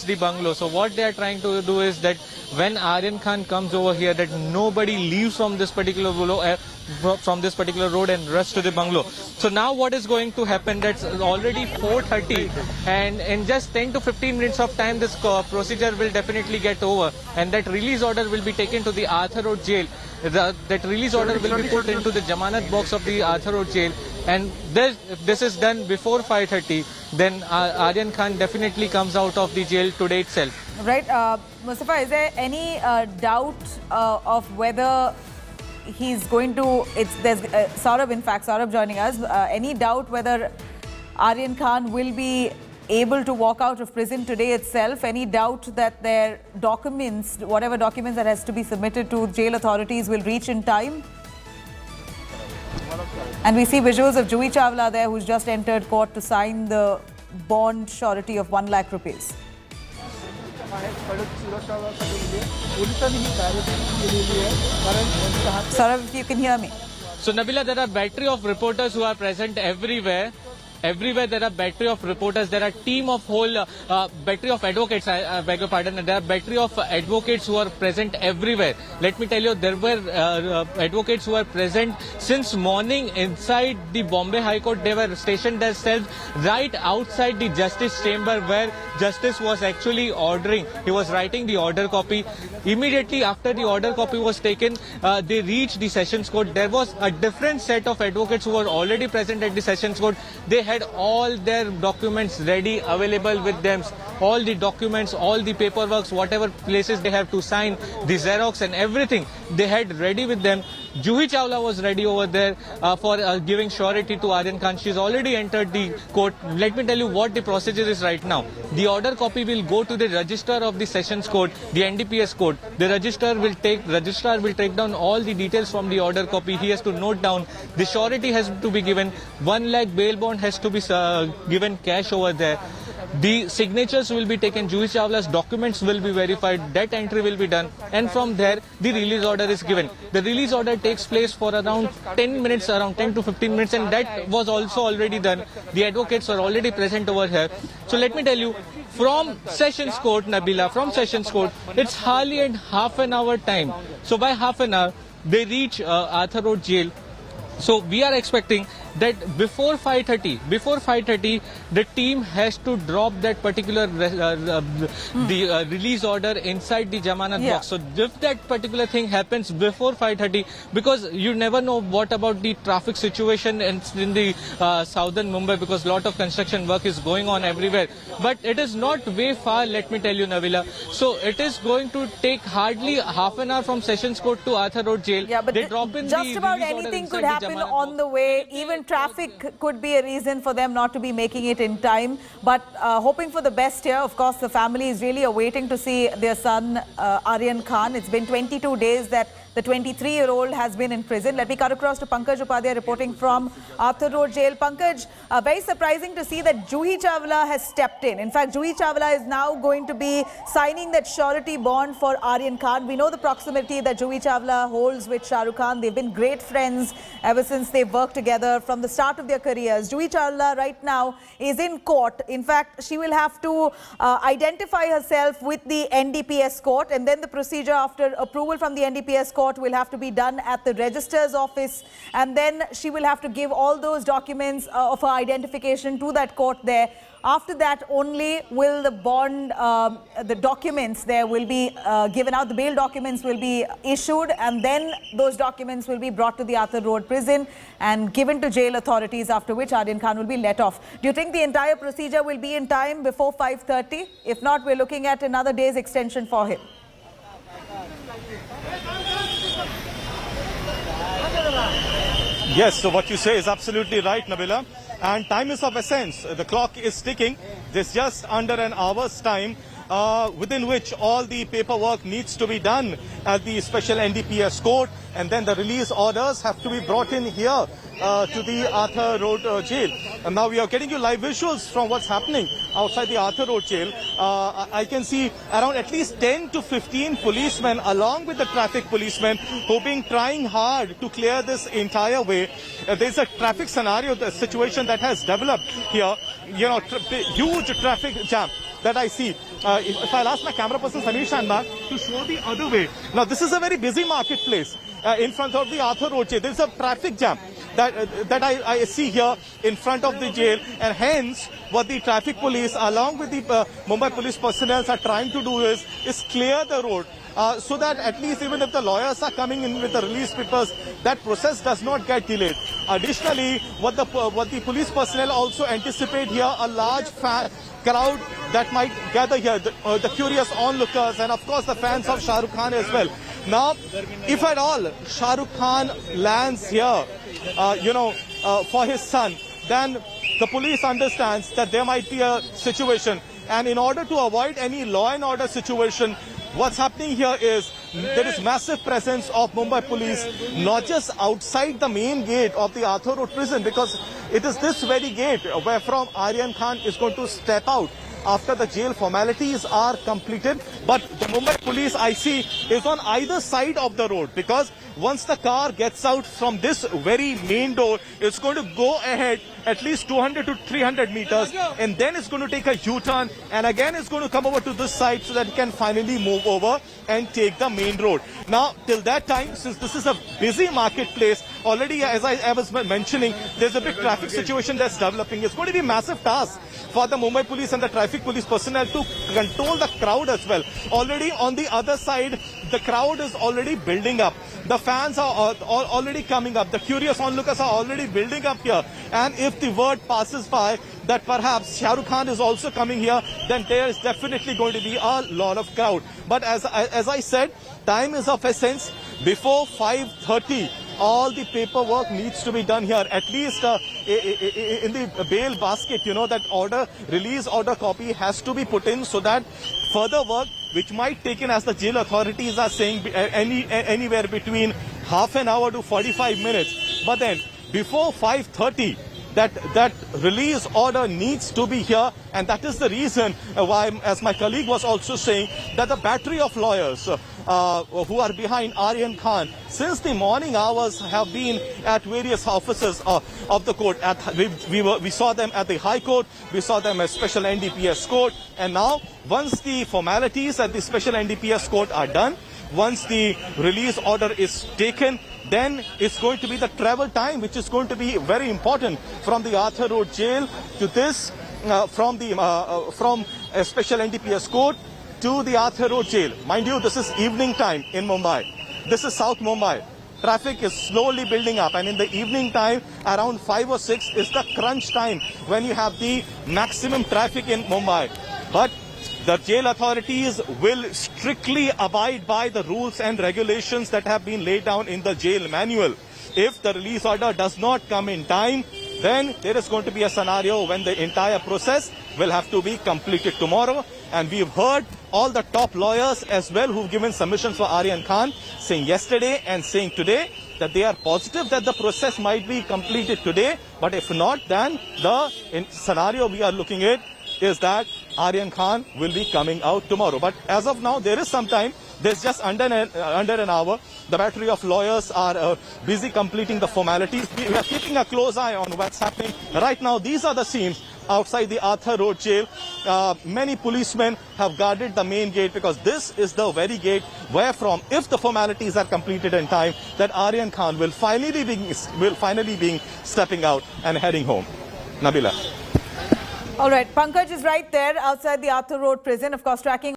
the bungalow. So what they are trying to do is that when Aryan Khan comes over here, that nobody leaves from this particular road and rushes to the bungalow. So now what is going to happen? That's already 4:30, and in just 10 to 15 minutes of time, this procedure will definitely get over, and that release order will be taken to the Arthur Road jail. That release order will be put into the Jamanat box of the Arthur Road jail, and if this is done before 5:30, then Aryan Khan definitely comes out of the jail today itself. Right, Mustafa, is there any doubt of whether he's going to? There's Saurabh, in fact, Saurabh joining us. Any doubt whether Aryan Khan will be able to walk out of prison today itself? Any doubt that their documents, whatever documents that has to be submitted to jail authorities, will reach in time? And we see visuals of Juhi Chawla there, who's just entered court to sign the bond surety of 1 lakh rupees. Saurabh, if you can hear me. So Nabila, there are battery of reporters who are present everywhere. Everywhere there are battery of reporters, there are team of whole battery of advocates, I beg your pardon, there are battery of advocates who are present everywhere. Let me tell you, there were advocates who are present since morning inside the Bombay High Court. They were stationed themselves right outside the Justice Chamber, where Justice was actually ordering. He was writing the order copy. Immediately after the order copy was taken, they reached the Sessions Court. There was a different set of advocates who were already present at the Sessions Court. They had all their documents ready, available with them. All the documents, all the paperwork, whatever places they have to sign, the Xerox and everything, they had ready with them. Juhi Chawla was ready over there for giving surety to Aryan Khan. She's already entered the court. Let me tell you what the procedure is right now. The order copy will go to the registrar of the Sessions Court, the NDPS court. The registrar will take down all the details from the order copy. He has to note down. The surety has to be given. 1 lakh bail bond has to be given cash over there. The signatures will be taken, Juhi Chawla's documents will be verified, debt entry will be done, and from there the release order is given. The release order takes place for around 10 minutes, around 10 to 15 minutes, and that was also already done. The advocates are already present over here. So let me tell you, from Sessions Court, Nabila, from Sessions Court, it's hardly in half an hour time. So by half an hour, they reach Arthur Road jail. So we are expecting that before 5:30, the team has to drop that particular release order inside the Jamanat box. So if that particular thing happens before 5:30, because you never know what about the traffic situation in the southern Mumbai, because lot of construction work is going on everywhere. But it is not way far, let me tell you, Nabila. So it is going to take hardly half an hour from Sessions Court to Arthur Road jail. Yeah, but they drop in just about anything could happen on the way. Even traffic could be a reason for them not to be making it in time. But hoping for the best here. Of course, the family is really awaiting to see their son, Aryan Khan. It's been 22 days that the 23-year-old has been in prison. Let me cut across to Pankaj Upadhyay reporting from Arthur Road Jail. Pankaj, very surprising to see that Juhi Chawla has stepped in. In fact, Juhi Chawla is now going to be signing that surety bond for Aryan Khan. We know the proximity that Juhi Chawla holds with Shah Rukh Khan. They've been great friends ever since they've worked together from the start of their careers. Juhi Chawla right now is in court. In fact, she will have to identify herself with the NDPS court, and then the procedure after approval from the NDPS court will have to be done at the registrar's office, and then she will have to give all those documents of her identification to that court there. After that only will the bond, the documents there will be given out, the bail documents will be issued, and then those documents will be brought to the Arthur Road prison and given to jail authorities, after which Aryan Khan will be let off. Do you think the entire procedure will be in time before 5:30? If not, we're looking at another day's extension for him. Yes, so what you say is absolutely right, Nabila. And time is of essence. The clock is ticking. There's just under an hour's time within which all the paperwork needs to be done at the special NDPS court, and then the release orders have to be brought in here to the Arthur Road jail. And now we are getting you live visuals from what's happening outside the Arthur Road jail. I can see around at least 10 to 15 policemen along with the traffic policemen who've been trying hard to clear this entire way. There's a traffic scenario, the situation that has developed here, you know, huge traffic jam that I see. If I'll ask my camera person Samir Shanbag to show the other way. Now this is a very busy marketplace in front of the Arthur Road jail. There's a traffic jam that I see here in front of the jail, and hence what the traffic police along with the Mumbai police personnel are trying to do is clear the road. So that at least even if the lawyers are coming in with the release papers, that process does not get delayed. Additionally, what the police personnel also anticipate here, a large crowd that might gather here, the curious onlookers and of course the fans of Shah Rukh Khan as well. Now, if at all Shah Rukh Khan lands here, for his son, then the police understands that there might be a situation, and in order to avoid any law and order situation, what's happening here is there is massive presence of Mumbai police, not just outside the main gate of the Arthur Road prison, because it is this very gate where from Aryan Khan is going to step out after the jail formalities are completed. But the Mumbai police I see is on either side of the road, because once the car gets out from this very main door, it's going to go ahead at least 200 to 300 meters, and then it's going to take a U-turn, and again it's going to come over to this side so that it can finally move over and take the main road. Now, till that time, since this is a busy marketplace, already as I was mentioning, there's a big traffic situation that's developing. It's going to be a massive task for the Mumbai police and the traffic police personnel to control the crowd as well. Already on the other side, the crowd is already building up. The fans are already coming up. The curious onlookers are already building up here. And if the word passes by that perhaps Shah Rukh Khan is also coming here, then there is definitely going to be a lot of crowd. But as I said, time is of essence. Before 5:30, all the paperwork needs to be done here. At least in the bail basket, that release order copy has to be put in, so that further work, which might take in, as the jail authorities are saying, anywhere between half an hour to 45 minutes. But then before 5:30, that release order needs to be here, and that is the reason why, as my colleague was also saying, that the battery of lawyers who are behind Aryan Khan since the morning hours have been at various offices of the court. We saw them at the High Court, we saw them at Special NDPS Court, and now once the formalities at the Special NDPS Court are done, once the release order is taken, then it's going to be the travel time, which is going to be very important from the Arthur Road jail to this, from a Special NDPS Court to the Arthur Road jail. Mind you, this is evening time in Mumbai. This is South Mumbai. Traffic is slowly building up, and in the evening time, around 5 or 6 is the crunch time when you have the maximum traffic in Mumbai. But the jail authorities will strictly abide by the rules and regulations that have been laid down in the jail manual. If the release order does not come in time, then there is going to be a scenario when the entire process will have to be completed tomorrow. And we've heard all the top lawyers as well who've given submissions for Aryan Khan saying yesterday and saying today that they are positive that the process might be completed today. But if not, then the scenario we are looking at is that Aryan Khan will be coming out tomorrow. But as of now, there is some time. There's just under an hour. The battery of lawyers are busy completing the formalities. We are keeping a close eye on what's happening. Right now, these are the scenes outside the Arthur Road jail. Many policemen have guarded the main gate, because this is the very gate where from, if the formalities are completed in time, that Aryan Khan will finally be stepping out and heading home. Nabila. All right, Pankaj is right there outside the Arthur Road prison, of course, tracking